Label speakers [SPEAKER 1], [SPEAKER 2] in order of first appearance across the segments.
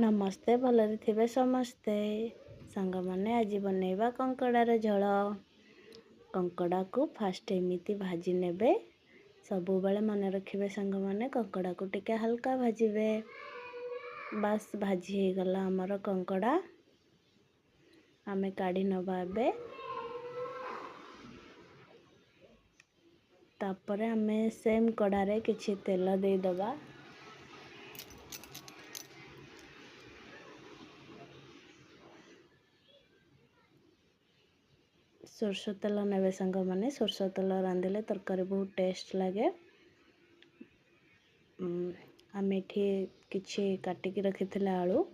[SPEAKER 1] नमस्ते भलरे थिबे समस्ते सांग माने आज बनैबा कंकड़ार झोल। कंकड़ा को फास्ट एमिति भाजी नेबे सबु बेले मन रखिबे सांग माने कंकड़ा को टिके हल्का भाजीबे। बस भाजी हे गला हमर कंकड़ा आमे काढ़ी नबा एबे। तापरे आमे सेम कड़ारे किछि तेल दे दबा। सोरस तेल नेबे सांग माने सोरस तेल रांधिले तरकारी बहुत टेस्ट लगे। आम एठी किछि काटिकी रखिथिले आलू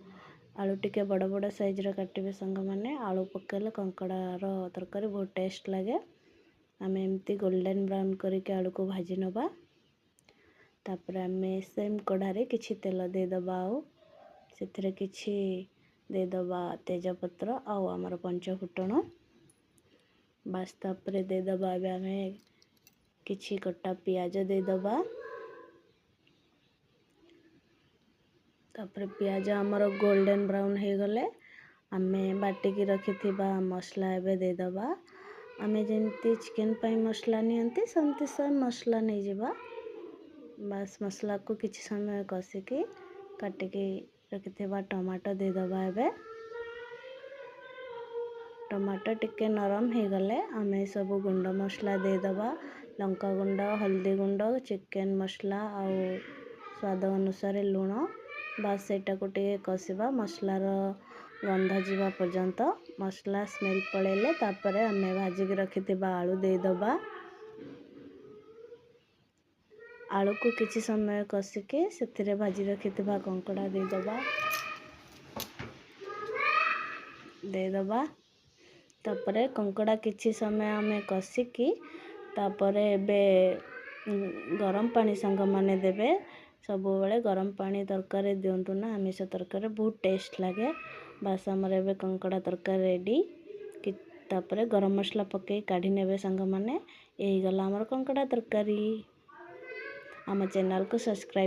[SPEAKER 1] आलू टिके बड़ बड़ साइज रे काटिबे सांग माने। आलू पकेले कंकड़ार तरकारी बहुत टेस्ट लगे। आम एमती गोल्डन ब्राउन करके आलू को भाजी नबा। तापर आमे सेम कढ़ारे किछि तेल दे दबा आउ सेथिरे किछि दे दबा तेजपत्र आउ हमर पंच फुटण। बस तापरे दे दबा एबे आमे किछि कट्टा पियाज दे दबा। तापरे पियाज हमर गोल्डन ब्राउन हे गले आमे बाटिकी रखिथिबा मसला एबे दे दबा। आमे जेंती चिकन पाई मसला नियंती सेमती सेम मसला नै जिबा। बस मसला को किछि समय कसिकी काटिकी रखिथिबा टमाटो दे दबा एबे। टमाटो टिके नरम हे गले आमे सब गुंड मसला दे दबा। लंका गुंड हल्दी गुंड चिकन मसला आउ स्वाद अनुसार लूण। बस एटा को टिके कसिबा मसलार गंध जीवा पर्यंत। मसला स्मेल पळेले तापरे आमे भाजी के रखिथिबा आलू दे दबा। आलू को किछि समय कसिके सेथिरे भाजी रखिथिबा कंकड़ा दे दबा। तापरे कंकड़ा किछि समय आमे कसिकी तापरे एबे गरम पानी संग माने देबे। सबु बेले गरम पानी तरकारी दियंतु ना आमिष तरकारी बहुत टेस्ट लगे। बस हमर एबे कंकड़ा तरकारी रेडी कि तापरे गरम मसला पके काढ़ी नेबे संग माने। एही गला हमर कंकड़ा तरकारी। आम चैनल को सब्सक्राइब